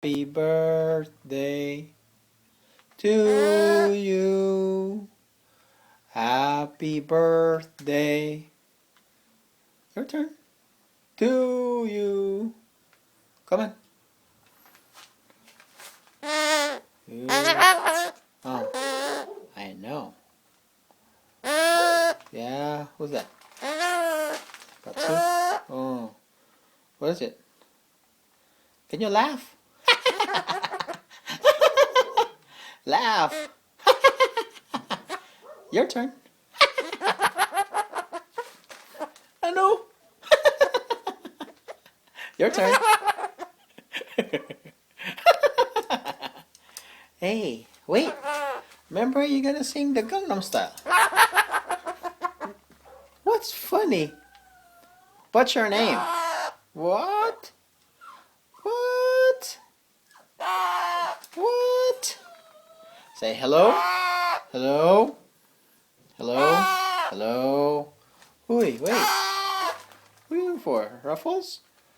Happy birthday to you. Happy birthday. Your turn. To you. Come on. You. Oh, I know. Yeah, who's that? Got two? Oh, what is it? Can you laugh? Laugh. Your turn. I know. Your turn. Hey, wait. Remember you're gonna sing the Gangnam Style. What's funny? What's your name? What? What? What? Say hello. Hello. Hello. Hello. Wait. Who are you for? Ruffles?